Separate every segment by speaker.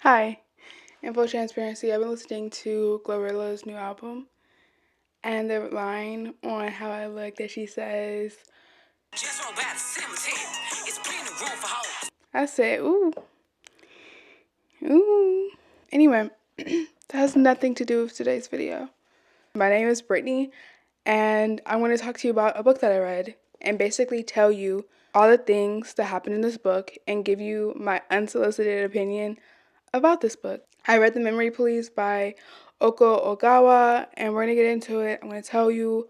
Speaker 1: Hi, in full transparency, I've been listening to Glorilla's new album, and the line on How I Look that she says, I said, ooh, ooh. Anyway, that has nothing to do with today's video. My name is Brittany, and I want to talk to you about a book that I read, and basically tell you all the things that happened in this book, and give you my unsolicited opinion about this book. I read The Memory Police by Yoko Ogawa, and we're going to get into it. I'm going to tell you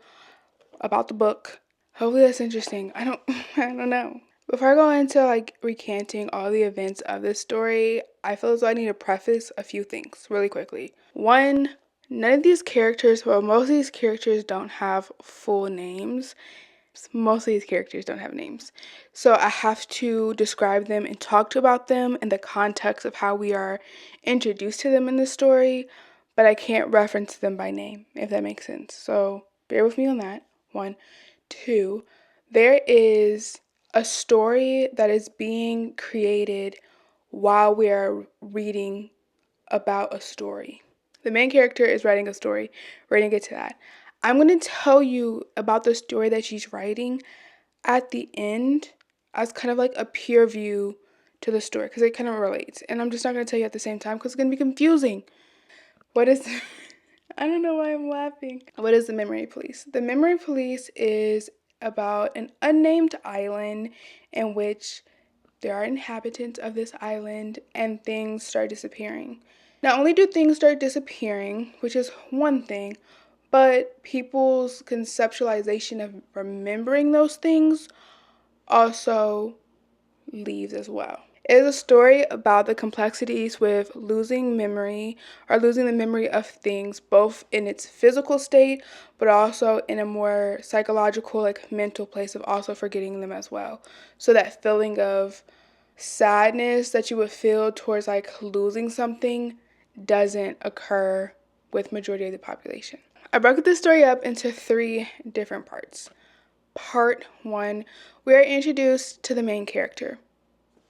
Speaker 1: about the book. Hopefully that's interesting. I don't know. Before I go into recanting all the events of this story, I feel as though I need to preface a few things really quickly. One, none of these characters, well, most of these characters don't have full names. Most of these characters don't have names. So I have to describe them and talk about them in the context of how we are introduced to them in the story, but I can't reference them by name, if that makes sense. So bear with me on that. 1. 2, there is a story that is being created while we are reading about a story. The main character is writing a story. We're going to get to that. I'm going to tell you about the story that she's writing at the end as kind of like a peer view to the story because it kind of relates. And I'm just not going to tell you at the same time because it's going to be confusing. What is... I don't know why I'm laughing. What is The Memory Police? The Memory Police is about an unnamed island in which there are inhabitants of this island and things start disappearing. Not only do things start disappearing, which is one thing, but people's conceptualization of remembering those things also leaves as well. It is a story about the complexities with losing memory or losing the memory of things, both in its physical state, but also in a more psychological, mental place of also forgetting them as well. So that feeling of sadness that you would feel towards losing something doesn't occur with majority of the population. I broke this story up into 3 different parts. Part 1, we are introduced to the main character.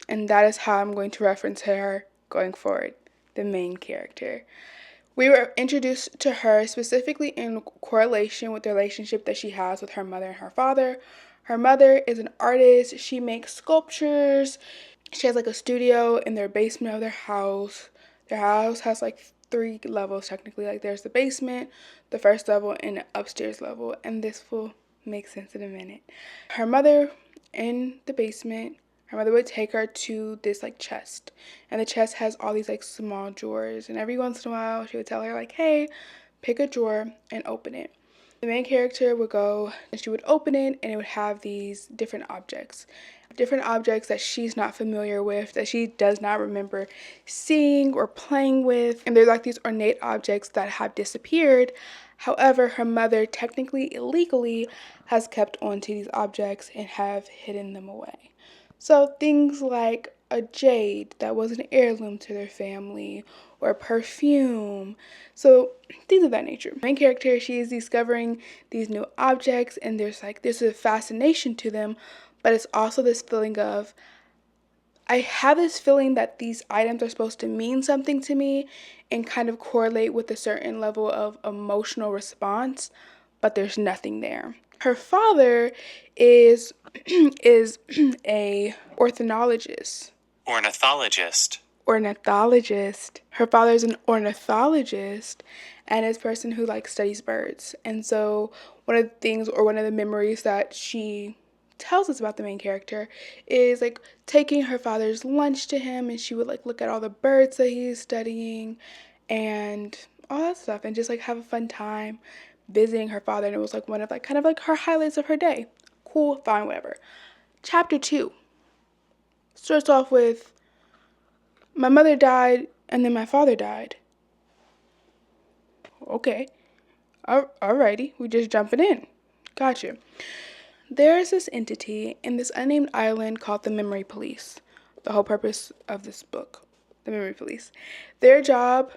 Speaker 1: And that is how I'm going to reference her going forward, the main character. We were introduced to her specifically in correlation with the relationship that she has with her mother and her father. Her mother is an artist. She makes sculptures. She has a studio in their basement of their house. Their house has 3 levels technically. There's the basement, the first level, and the upstairs level. And this will make sense in a minute. Her mother in the basement, her mother would take her to this chest, and the chest has all these small drawers, and every once in a while she would tell her hey, pick a drawer and open it. The main character would go and she would open it, and it would have these different objects that she's not familiar with, that she does not remember seeing or playing with, and they're these ornate objects that have disappeared. However, her mother technically illegally has kept onto these objects and have hidden them away. So things like a jade that was an heirloom to their family, or perfume. So things of that nature. Main character, she is discovering these new objects, and there's a fascination to them, but it's also this feeling of, I have this feeling that these items are supposed to mean something to me and kind of correlate with a certain level of emotional response, but there's nothing there. Her father is a ornithologist. Her father is an ornithologist and is a person who studies birds. And so one of the things, or one of the memories that she tells us about the main character is taking her father's lunch to him, and she would look at all the birds that he's studying and all that stuff, and just have a fun time visiting her father. And it was one of kind of her highlights of her day. Cool, fine, whatever. Chapter 2 starts off with, my mother died and then my father died. Okay, alrighty, we just jumping in. Gotcha. There is this entity in this unnamed island called the Memory Police. The whole purpose of this book, the Memory Police. Their job,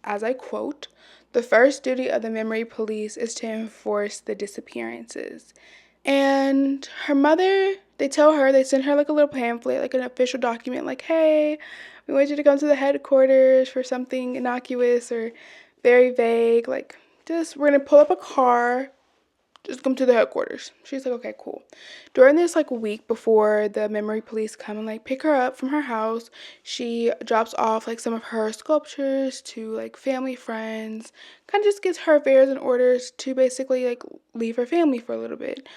Speaker 1: as I quote, the first duty of the Memory Police is to enforce the disappearances. And her mother They tell her, they send her like a little pamphlet, like an official document, like, hey, we want you to come to the headquarters for something innocuous or very vague. Like, just, we're going to pull up a car, just come to the headquarters. She's like, okay, cool. During this like week before the memory police come and like pick her up from her house, she drops off like some of her sculptures to like family friends, kind of just gets her affairs in orders to basically like leave her family for a little bit.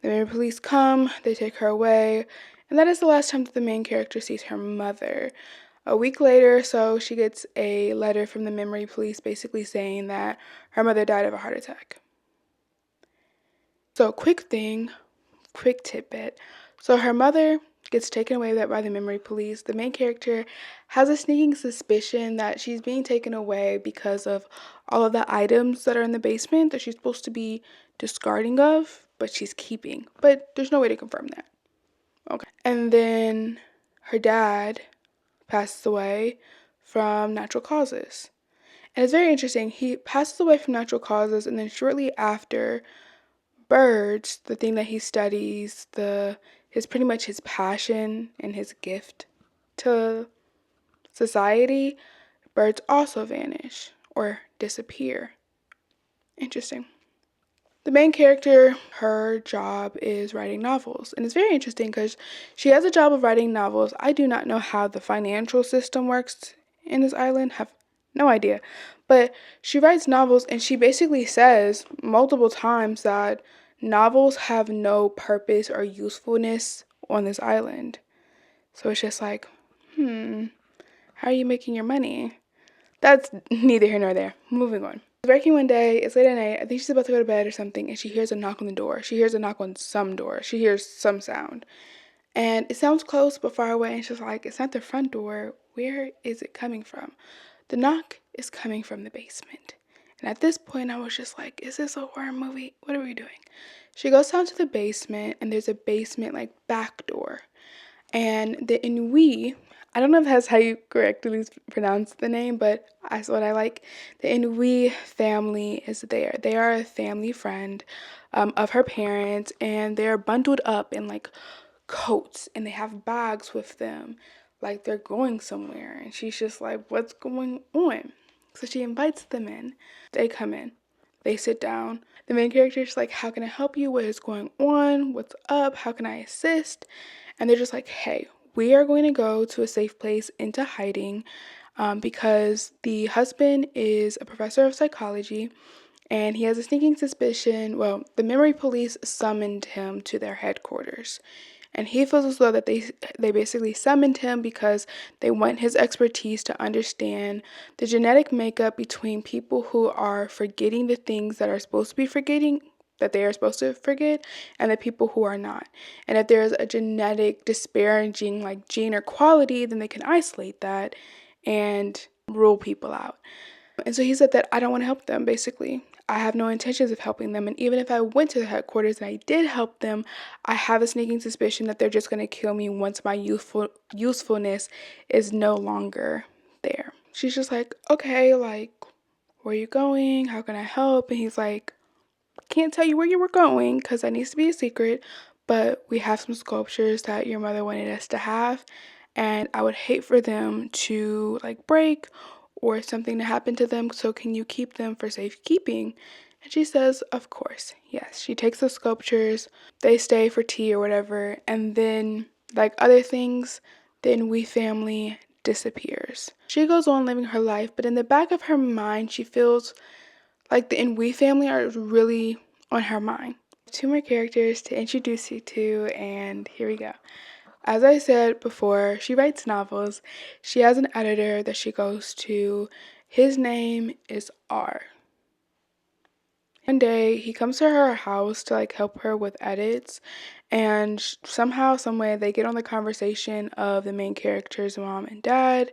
Speaker 1: The memory police come, they take her away, and that is the last time that the main character sees her mother. A week later, so she gets a letter from the memory police basically saying that her mother died of a heart attack. So, quick tidbit. So, her mother gets taken away by the memory police. The main character has a sneaking suspicion that she's being taken away because of all of the items that are in the basement that she's supposed to be discarding of, but she's keeping. But there's no way to confirm that. Okay. And then her dad passes away from natural causes. And it's very interesting. He passes away from natural causes, and then shortly after, birds, the thing that he studies, his pretty much his passion and his gift to society, birds also vanish or disappear. Interesting. The main character, her job is writing novels. And it's very interesting because she has a job of writing novels. I do not know how the financial system works in this island, have no idea. But she writes novels, and she basically says multiple times that novels have no purpose or usefulness on this island. So it's just like, how are you making your money? That's neither here nor there. Moving on. She's working one day, it's late at night, I think she's about to go to bed or something, and she hears a knock on the door. She hears a knock on some door. She hears some sound. And it sounds close but far away, and she's like, it's not the front door. Where is it coming from? The knock is coming from the basement. And at this point, I was just like, is this a horror movie? What are we doing? She goes down to the basement, and there's a basement, like, back door. And the Inui, I don't know if that's how you correctly pronounce the name, but that's what I like. The Inui family is there. They are a family friend of her parents, and they're bundled up in like coats, and they have bags with them, like they're going somewhere. And she's just like, what's going on? So she invites them in. They come in. They sit down. The main character is like, how can I help you? What is going on? What's up? How can I assist? And they're just like, hey, we are going to go to a safe place into hiding because the husband is a professor of psychology, and he has a sneaking suspicion. Well, the memory police summoned him to their headquarters. And he feels as though that they basically summoned him because they want his expertise to understand the genetic makeup between people who are forgetting the things that are supposed to be forgetting, that they are supposed to forget, and the people who are not. And if there's a genetic disparaging like gene or quality, then they can isolate that and rule people out. And so he said that I don't want to help them, basically. I have no intentions of helping them. And even if I went to the headquarters and I did help them, I have a sneaking suspicion that they're just going to kill me once my usefulness is no longer there. She's just like, okay, like, where are you going? How can I help? And he's like, can't tell you where you were going because that needs to be a secret, but we have some sculptures that your mother wanted us to have, and I would hate for them to like break or something to happen to them, so can you keep them for safekeeping? And she says, of course, yes. She takes the sculptures, they stay for tea or whatever, and then, like other things, the Inui family disappears. She goes on living her life, but in the back of her mind, she feels like the Inui family are really on her mind. Two more characters to introduce you to, and here we go. As I said before, she writes novels. She has an editor that she goes to. His name is R. One day, he comes to her house to like help her with edits, and somehow, someway, they get on the conversation of the main character's mom and dad,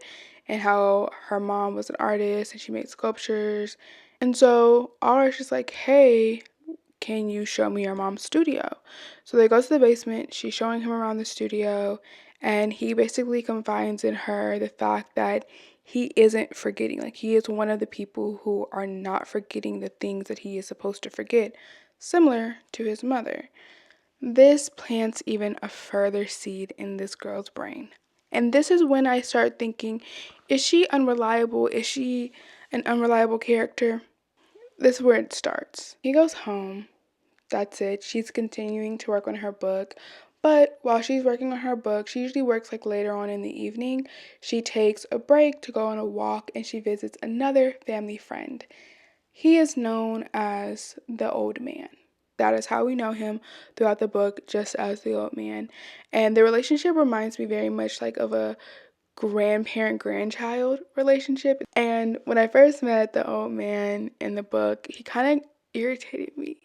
Speaker 1: and how her mom was an artist and she made sculptures. And so R is just like, hey, can you show me your mom's studio? So they go to the basement. She's showing him around the studio, and he basically confides in her the fact that he isn't forgetting. Like, he is one of the people who are not forgetting the things that he is supposed to forget, similar to his mother. This plants even a further seed in this girl's brain. And this is when I start thinking, is she unreliable? Is she an unreliable character? This is where it starts. He goes home. That's it. She's continuing to work on her book. But while she's working on her book, she usually works like later on in the evening. She takes a break to go on a walk and she visits another family friend. He is known as the old man. That is how we know him throughout the book, just as the old man. And the relationship reminds me very much like of a grandparent-grandchild relationship. And when I first met the old man in the book, he kind of irritated me.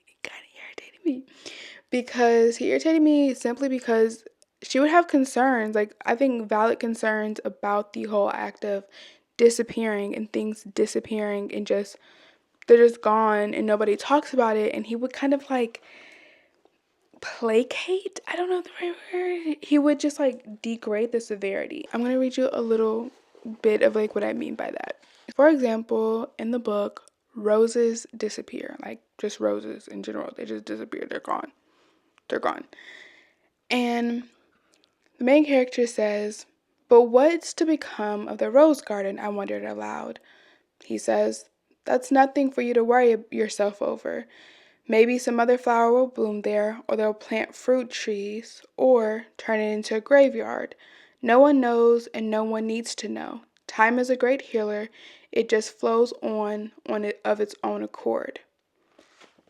Speaker 1: Because he irritated me simply because she would have concerns, like I think valid concerns about the whole act of disappearing and things disappearing and just they're just gone and nobody talks about it. And he would kind of like placate, I don't know the right word. He would just like degrade the severity. I'm going to read you a little bit of like what I mean by that. For example, in the book, roses disappear, like just roses in general. They just disappear. They're gone. They're gone. And the main character says, "But what's to become of the rose garden?" I wondered aloud. He says, "That's nothing for you to worry yourself over. Maybe some other flower will bloom there, or they'll plant fruit trees, or turn it into a graveyard. No one knows, and no one needs to know. Time is a great healer. It just flows on it of its own accord."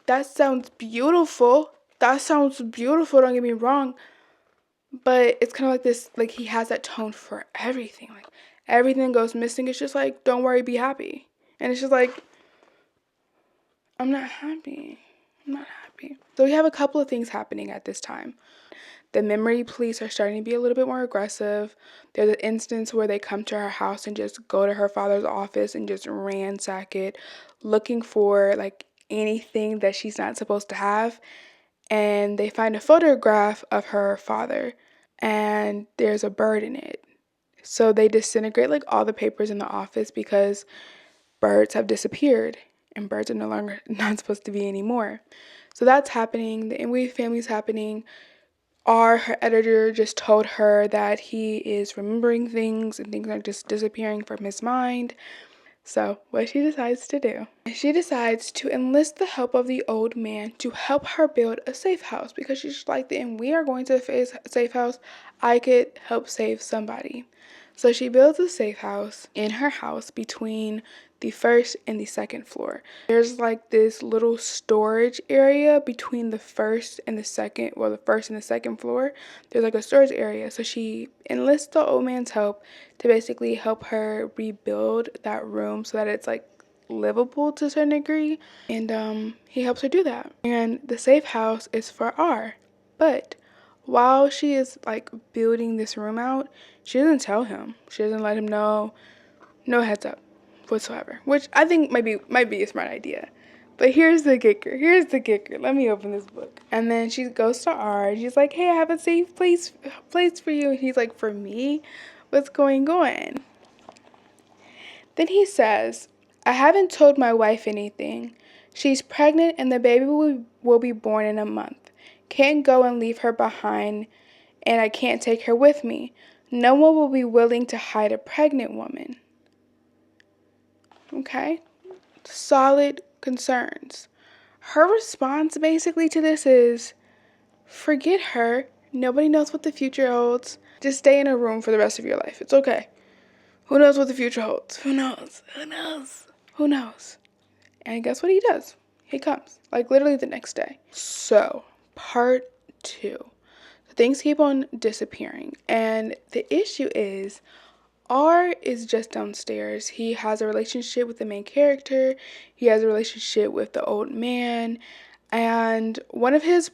Speaker 1: That sounds beautiful. Don't get me wrong. But it's kind of like this, like he has that tone for everything. Like everything goes missing. It's just like, don't worry, be happy. And it's just like, I'm not happy. I'm not happy. So we have a couple of things happening at this time. The memory police are starting to be a little bit more aggressive. There's an instance where they come to her house and just go to her father's office and just ransack it, looking for like anything that she's not supposed to have. And they find a photograph of her father and there's a bird in it. So they disintegrate like all the papers in the office because birds have disappeared and birds are no longer not supposed to be anymore. So that's happening. The imbued family's happening. Her editor just told her that he is remembering things and things are just disappearing from his mind. So what she decides to do, she decides to enlist the help of the old man to help her build a safe house because she's like, and we are going to a safe house. I could help save somebody. So she builds a safe house in her house between the first and the second floor. There's like this little storage area between the first and the second, well, the first and the second floor. There's like a storage area. So she enlists the old man's help to basically help her rebuild that room so that it's like livable to a certain degree. And he helps her do that. And the safe house is for R. But while she is like building this room out, she doesn't tell him. She doesn't let him know. No heads up whatsoever. Which I think might be a smart idea. But here's the kicker. Let me open this book. And then she goes to R. And she's like, "Hey, I have a safe place for you." And he's like, "For me? What's going on?" Then he says, "I haven't told my wife anything. She's pregnant and the baby will be born in a month. Can't go and leave her behind, and I can't take her with me. No one will be willing to hide a pregnant woman." Okay? Solid concerns. Her response basically to this is, forget her. Nobody knows what the future holds. Just stay in a room for the rest of your life. It's okay. Who knows what the future holds? Who knows? And guess what he does? He comes, like literally the next day. So, part 2. Things keep on disappearing. And the issue is, R is just downstairs. He has a relationship with the main character. He has a relationship with the old man. And one of his,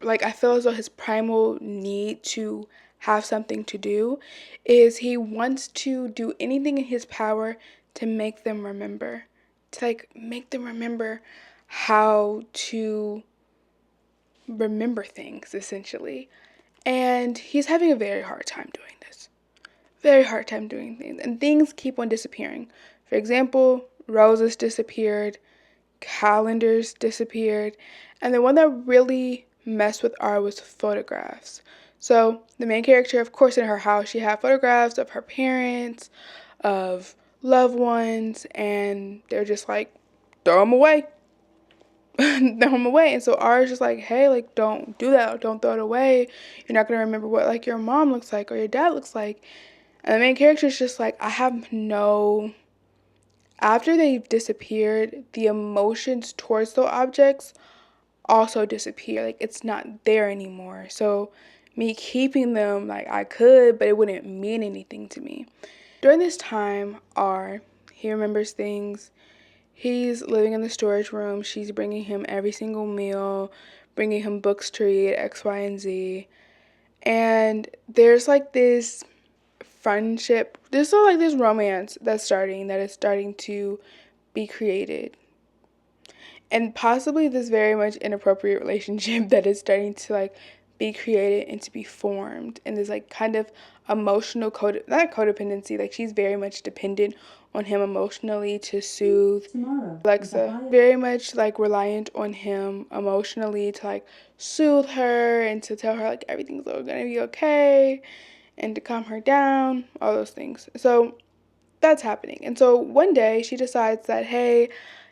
Speaker 1: like, I feel as though his primal need to have something to do is he wants to do anything in his power to make them remember. To, like, make them remember how to remember things, essentially. And he's having a very hard time doing this. Very hard time doing things. And things keep on disappearing. For example, roses disappeared, calendars disappeared, and the one that really mess with R was photographs. So the main character, of course, in her house, she had photographs of her parents, of loved ones, and they're just like, throw them away. Throw them away. And so R is just like, hey, like, don't do that. Don't throw it away. You're not going to remember what, like, your mom looks like or your dad looks like. And the main character is just like, after they've disappeared, the emotions towards those objects also disappear. Like, it's not there anymore. So me keeping them, like, I could, but it wouldn't mean anything to me. During this time, he remembers things. He's living in the storage room. She's bringing him every single meal, bringing him books to read, X, Y, and Z. And there's like this friendship. There's still like this romance that is starting to be created. And possibly this very much inappropriate relationship that is starting to like be created and to be formed. And this like kind of emotional not codependency, like she's very much dependent on him emotionally to soothe Alexa, very much like reliant on him emotionally to like soothe her and to tell her like everything's gonna be okay and to calm her down, all those things. So that's happening. And so one day she decides that, hey,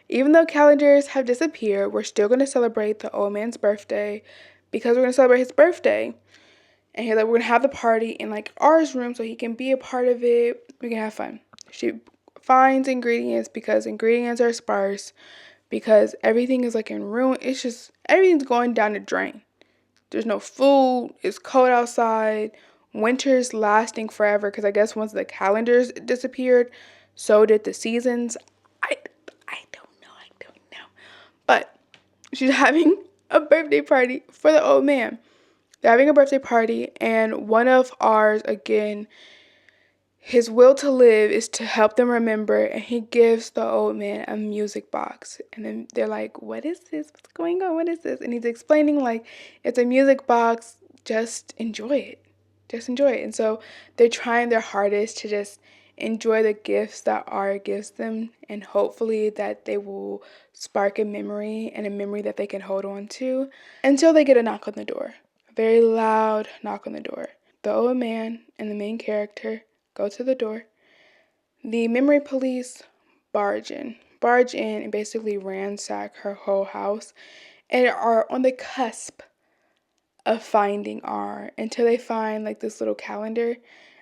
Speaker 1: even though calendars have disappeared, we're still going to celebrate the old man's birthday because we're going to celebrate his birthday. And we're going to have the party in like R's room so he can be a part of it. We can have fun. She finds ingredients because ingredients are sparse, because everything is like in ruin. It's just, everything's going down the drain. There's no food. It's cold outside. Winter's lasting forever because I guess once the calendars disappeared, so did the seasons. I don't know. But she's having a birthday party for the old man. They're having a birthday party, and one of ours, again, his will to live is to help them remember, and he gives the old man a music box. And then they're like, what is this? What's going on? What is this? And he's explaining, like, it's a music box. Just enjoy it. Just enjoy it. And so they're trying their hardest to just enjoy the gifts that R gives them, and hopefully that they will spark a memory, and a memory that they can hold on to, until they get a knock on the door. A very loud knock on the door. The old man and the main character go to the door. The memory police barge in and basically ransack her whole house and are on the cusp of finding R until they find like this little calendar,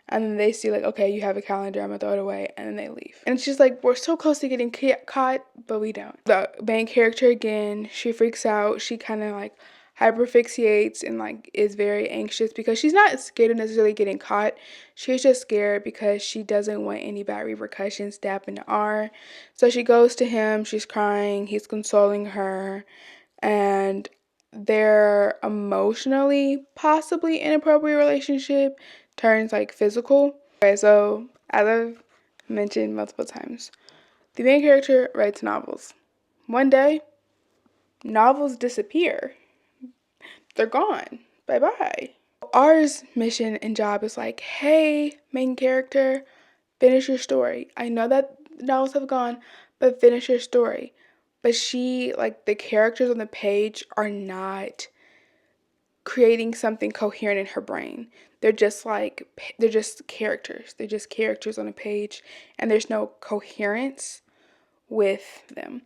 Speaker 1: and then they see like, okay, you have a calendar, I'm gonna throw it away, and then they leave. And it's just like, we're so close to getting caught, but we don't. The main character, again, she freaks out. She kind of like hyperfixates and like is very anxious because she's not scared of necessarily getting caught. She's just scared because she doesn't want any bad repercussions to happen to R. So she goes to him, she's crying, he's consoling her, and their emotionally possibly inappropriate relationship turns like physical. Okay, so as I've mentioned multiple times, the main character writes novels. One day, novels disappear. They're gone. Bye-bye. R's mission and job is like, hey, main character, finish your story. I know that novels have gone, but finish your story. But she, like, the characters on the page are not creating something coherent in her brain. They're just characters. They're just characters on a page, and there's no coherence with them.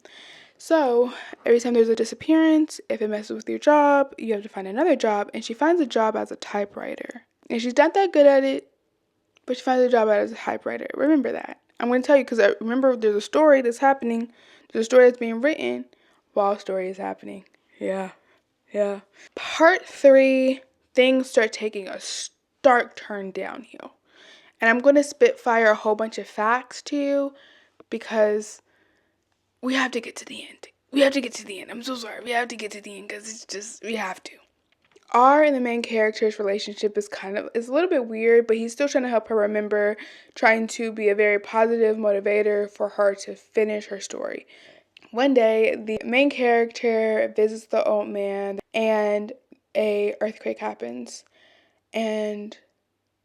Speaker 1: So every time there's a disappearance, if it messes with your job, you have to find another job. And she finds a job as a typewriter. And she's not that good at it, but she finds a job as a typewriter. Remember that. I'm going to tell you because I remember there's a story that's happening. There's a story that's being written while a story is happening. Yeah. Part 3, things start taking a stark turn downhill. And I'm going to spitfire a whole bunch of facts to you because we have to get to the end. I'm so sorry. We have to get to the end because we have to. R and the main character's relationship is a little bit weird, but he's still trying to help her remember, trying to be a very positive motivator for her to finish her story. One day, the main character visits the old man and a earthquake happens. And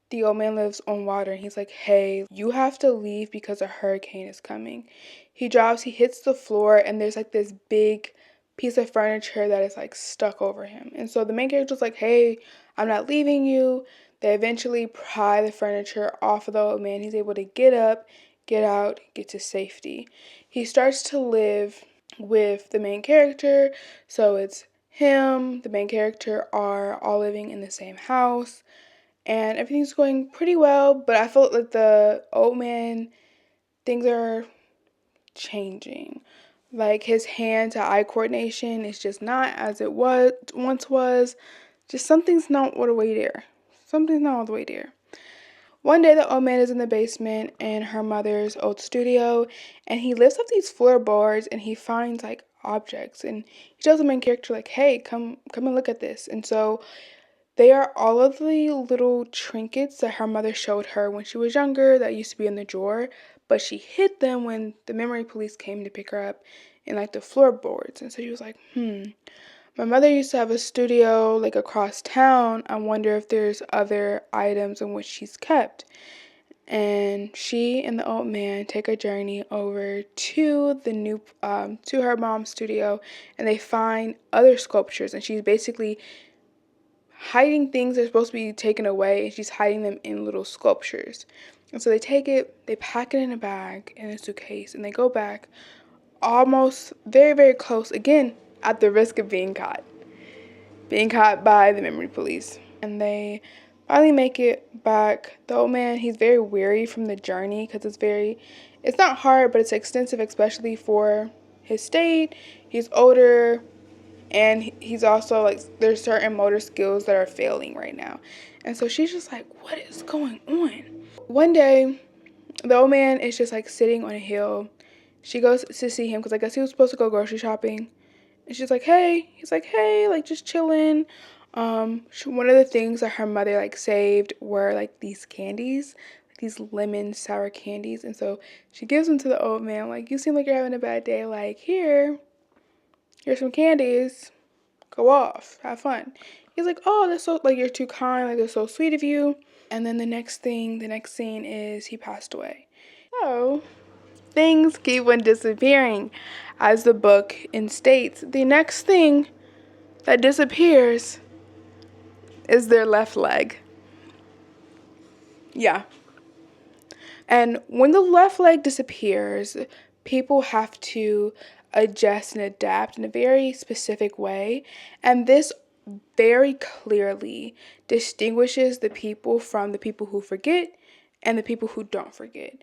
Speaker 1: the old man lives on water, and he's like, hey, you have to leave because a hurricane is coming. He hits the floor, and there's like this big piece of furniture that is like stuck over him. And so the main character's like, hey, I'm not leaving you. They eventually pry the furniture off of the old man. He's able to get up, get out, get to safety. He starts to live with the main character. So it's him, the main character are all living in the same house. And everything's going pretty well. But I felt like the old man, things are changing. Like his hand to eye coordination is just not as it once was. Just something's not all the way there. Something's not all the way there. One day the old man is in the basement in her mother's old studio, and he lifts up these floorboards and he finds like objects, and he tells the main character like, hey, come and look at this. And so they are all of the little trinkets that her mother showed her when she was younger that used to be in the drawer, but she hid them when the memory police came to pick her up in like the floorboards. And so she was like, my mother used to have a studio like across town. I wonder if there's other items in which she's kept. And she and the old man take a journey over to the new to her mom's studio, and they find other sculptures, and she's basically hiding things that are supposed to be taken away, and she's hiding them in little sculptures. And so they take it, they pack it in a bag, in a suitcase, and they go back almost very, very close, again, at the risk of being caught by the memory police. And they finally make it back. The old man, he's very weary from the journey because it's not hard, but it's extensive, especially for his state. He's older, and he's also like, there's certain motor skills that are failing right now. And so she's just like, what is going on? One day, the old man is just like sitting on a hill. She goes to see him because I guess he was supposed to go grocery shopping. And she's like, hey. He's like, hey, like just chilling. One of the things that her mother like saved were like these candies, like these lemon sour candies. And so she gives them to the old man. Like, you seem like you're having a bad day. Like, here's some candies. Go off, have fun. He's like, oh, that's so, like, you're too kind. Like, that's so sweet of you. And then the next scene is he passed away. So things keep on disappearing. As the book states, the next thing that disappears is their left leg. Yeah. And when the left leg disappears, people have to adjust and adapt in a very specific way. And this very clearly distinguishes the people from the people who forget and the people who don't forget.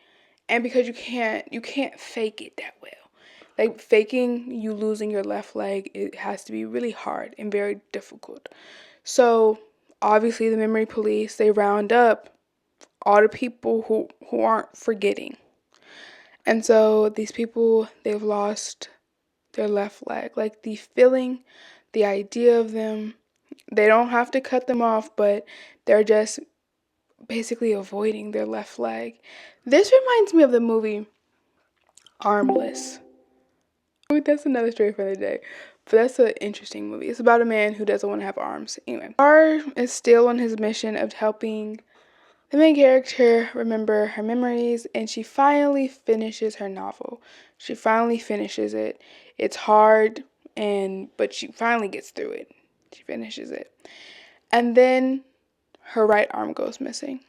Speaker 1: And because you can't fake it that well. Like, faking you losing your left leg, it has to be really hard and very difficult. So obviously the memory police, they round up all the people who aren't forgetting. And so these people, they've lost their left leg. Like, the feeling, the idea of them, they don't have to cut them off, but they're just basically avoiding their left leg. This reminds me of the movie Armless. That's another story for the day. But that's an interesting movie. It's about a man who doesn't want to have arms. Anyway, R is still on his mission of helping the main character remember her memories, and she finally finishes her novel. She finally finishes it. It's hard, but she finally gets through it. She finishes it. And then her right arm goes missing.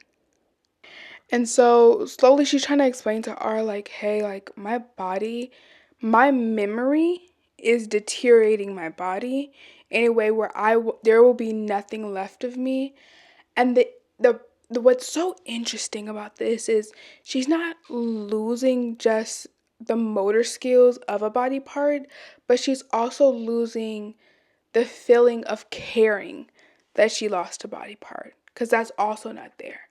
Speaker 1: And so slowly she's trying to explain to R, like, hey, like, my body, my memory is deteriorating my body in a way where there will be nothing left of me. And the what's so interesting about this is she's not losing just the motor skills of a body part, but she's also losing the feeling of caring that she lost a body part, because that's also not there.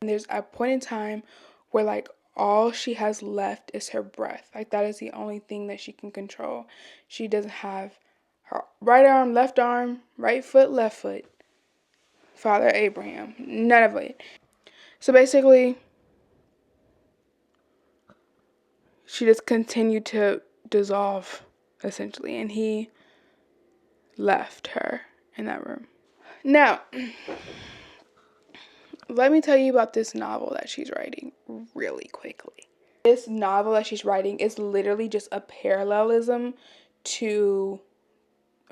Speaker 1: And there's a point in time where, like, all she has left is her breath. Like, that is the only thing that she can control. She doesn't have her right arm, right foot, left foot. Father Abraham, none of it. So basically, she just continued to dissolve, essentially, and he left her in that room. Now, let me tell you about this novel that she's writing really quickly. This novel that she's writing is literally just a parallelism to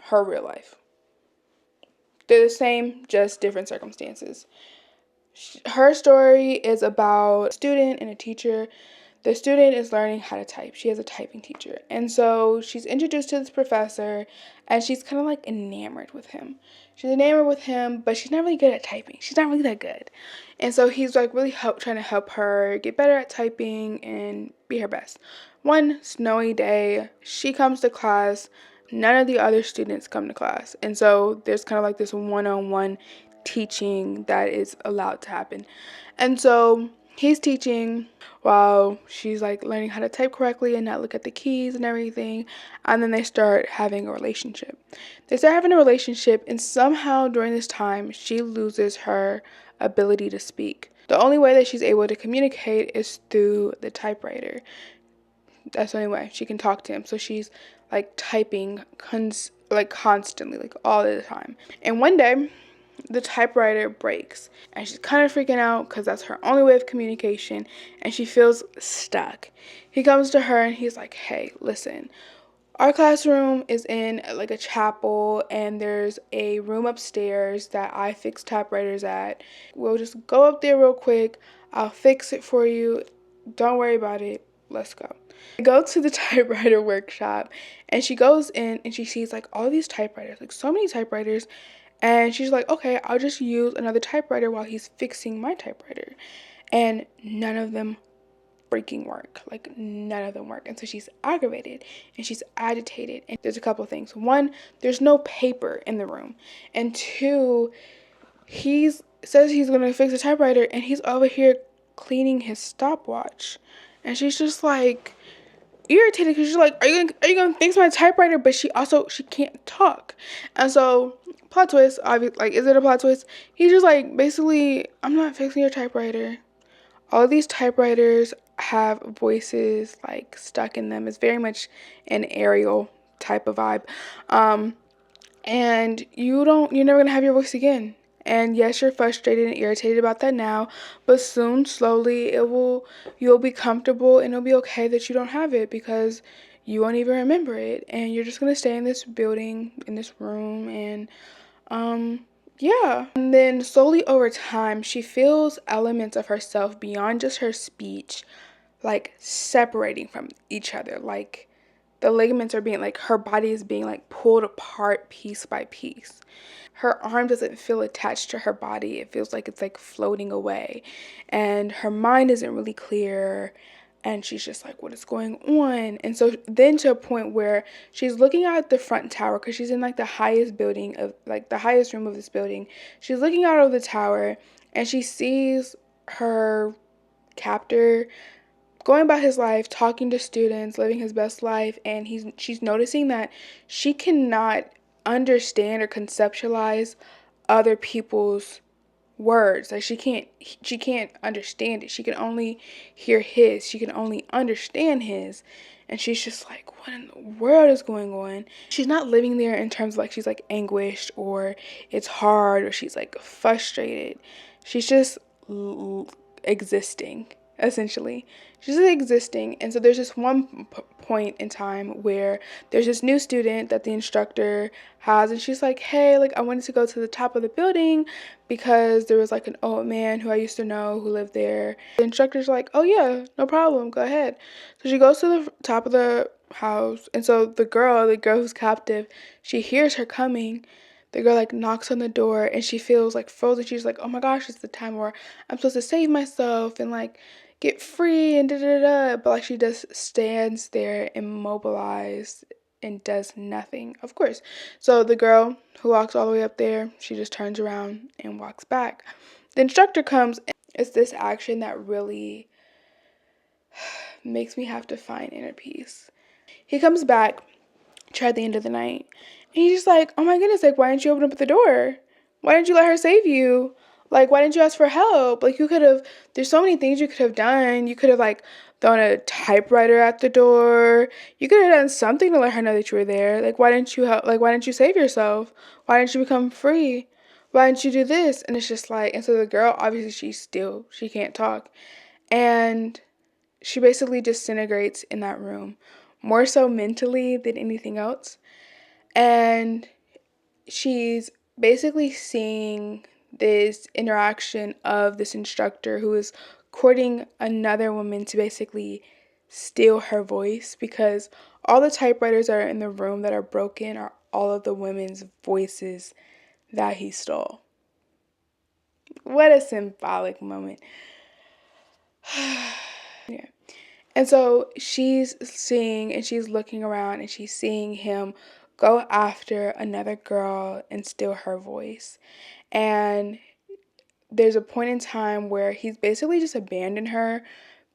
Speaker 1: her real life. They're the same, just different circumstances. Her story is about a student and a teacher. The student is learning how to type. She has a typing teacher. And so she's introduced to this professor, and she's kind of like enamored with him. She's enamored with him, but she's not really good at typing. She's not really that good. And so he's like really trying to help her get better at typing and be her best. One snowy day, she comes to class. None of the other students come to class. And so there's kind of like this one-on-one teaching that is allowed to happen. And so he's teaching while she's like learning how to type correctly and not look at the keys and everything. And then they start having a relationship. And somehow during this time, she loses her ability to speak. The only way that she's able to communicate is through the typewriter. That's the only way she can talk to him. So she's like typing constantly, like all the time. And one day, the typewriter breaks, and she's kind of freaking out because that's her only way of communication, and she feels stuck. He comes to her and he's like, hey, listen, our classroom is in like a chapel, and there's a room upstairs that I fix typewriters at. We'll just go up there real quick. I'll fix it for you. Don't worry about it. Let's go. I go to the typewriter workshop, and she goes in and she sees like all these typewriters, like so many typewriters. And she's like, okay, I'll just use another typewriter while he's fixing my typewriter. And none of them freaking work. Like, none of them work. And so she's aggravated and she's agitated. And there's a couple of things. One, there's no paper in the room. And two, he says he's going to fix the typewriter, and he's over here cleaning his stopwatch. And she's just like irritated because she's like, are you gonna fix my typewriter? But she can't talk. And so plot twist, obviously, like, is it a plot twist? He's just like, basically, I'm not fixing your typewriter. All of these typewriters have voices like stuck in them. It's very much an Ariel type of vibe. And you're never gonna have your voice again. And yes, you're frustrated and irritated about that now, but soon, slowly, you'll be comfortable, and it'll be okay that you don't have it, because you won't even remember it, and you're just gonna stay in this building, in this room, and yeah. And then slowly over time, she feels elements of herself beyond just her speech, like separating from each other, like the ligaments are being, like, her body is being like pulled apart piece by piece. Her arm doesn't feel attached to her body. It feels like it's like floating away. And her mind isn't really clear. And she's just like, what is going on? And so then to a point where she's looking out at the front tower, because she's in like the highest building of, like, the highest room of this building. She's looking out over the tower, and she sees her captor going about his life, talking to students, living his best life, and she's noticing that she cannot understand or conceptualize other people's words. Like, she can't understand it. She can only hear his. She can only understand his. And she's just like, what in the world is going on? She's not living there in terms of like she's like anguished or it's hard or she's like frustrated. She's just existing, essentially. She's just existing. And so there's this one point in time where there's this new student that the instructor has, and she's like, hey, like, I wanted to go to the top of the building because there was like an old man who I used to know who lived there. The instructor's like, oh yeah, no problem, go ahead. So she goes to the top of the house, and so the girl who's captive, she hears her coming. The girl like knocks on the door, and she feels like frozen. She's like, oh my gosh, it's the time where I'm supposed to save myself and like get free and da da da. But like, she just stands there immobilized and does nothing, of course. So the girl who walks all the way up there, she just turns around and walks back. The instructor comes, and it's this action that really makes me have to find inner peace. He comes back at the end of the night, and he's just like, oh my goodness, like, why didn't you open up the door? Why didn't you let her save you? Like, why didn't you ask for help? Like, there's so many things you could have done. You could have, like, thrown a typewriter at the door. You could have done something to let her know that you were there. Like, why didn't you help? Like, why didn't you save yourself? Why didn't you become free? Why didn't you do this? And it's just like, and so the girl, obviously, she can't talk. And she basically disintegrates in that room, more so mentally than anything else. And she's basically seeing this interaction of this instructor who is courting another woman to basically steal her voice, because all the typewriters that are in the room that are broken are all of the women's voices that he stole. What a symbolic moment. Yeah. And so she's seeing and she's looking around and she's seeing him go after another girl and steal her voice. And there's a point in time where he's basically just abandoned her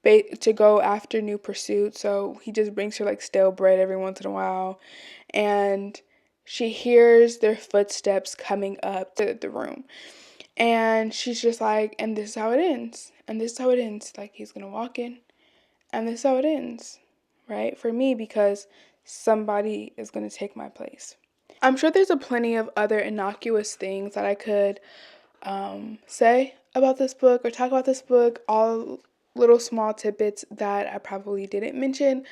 Speaker 1: to go after new pursuits. So he just brings her like stale bread every once in a while. And she hears their footsteps coming up to the room. And she's just like, and this is how it ends. And this is how it ends. Like, he's going to walk in. And this is how it ends, right? For me, because somebody is going to take my place. I'm sure there's a plenty of other innocuous things that I could say about this book or talk about this book, all little small tidbits that I probably didn't mention,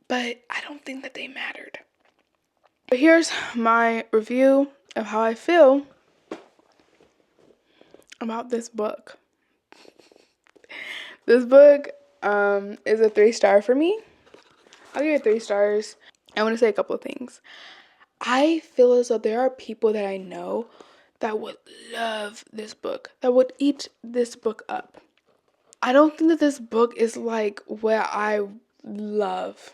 Speaker 1: but I don't think that they mattered. But here's my review of how I feel about this book. This book is a 3-star for me. I'll give it 3 stars. I want to say a couple of things. I feel as though there are people that I know that would love this book, that would eat this book up. I don't think that this book is like what I love.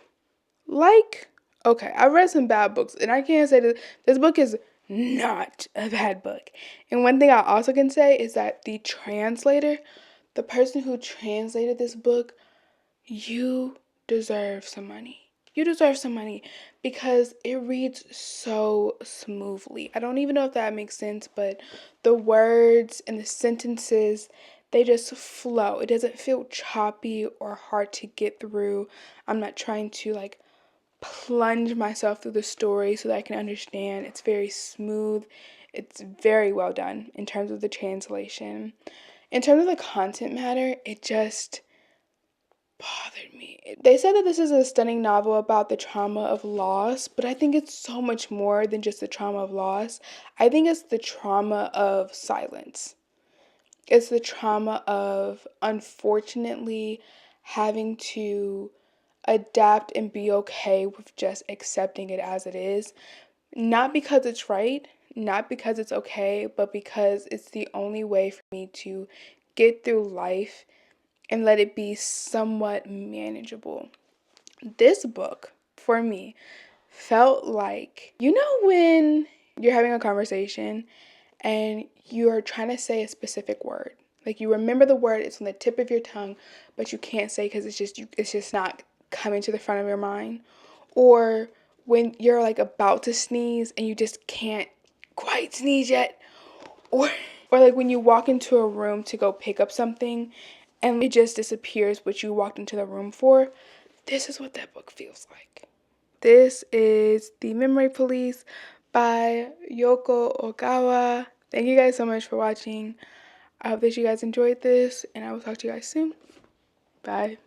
Speaker 1: Like, okay, I've read some bad books, and I can't say that this book is not a bad book. And one thing I also can say is that the translator, the person who translated this book, you deserve some money. You deserve some money because it reads so smoothly. I don't even know if that makes sense, but the words and the sentences, they just flow. It doesn't feel choppy or hard to get through. I'm not trying to like plunge myself through the story so that I can understand. It's very smooth. It's very well done in terms of the translation. In terms of the content matter, it just bothered me. They said that this is a stunning novel about the trauma of loss, but I think it's so much more than just the trauma of loss. I think it's the trauma of silence. It's the trauma of, unfortunately, having to adapt and be okay with just accepting it as it is. Not because it's right, not because it's okay, but because it's the only way for me to get through life and let it be somewhat manageable. This book, for me, felt like, you know, when you're having a conversation and you are trying to say a specific word. Like, you remember the word, it's on the tip of your tongue, but you can't say because it's just not coming to the front of your mind. Or when you're like about to sneeze and you just can't quite sneeze yet. Or like when you walk into a room to go pick up something and it just disappears what you walked into the room for. This is what that book feels like. This is The Memory Police by Yoko Ogawa. Thank you guys so much for watching. I hope that you guys enjoyed this, and I will talk to you guys soon. Bye.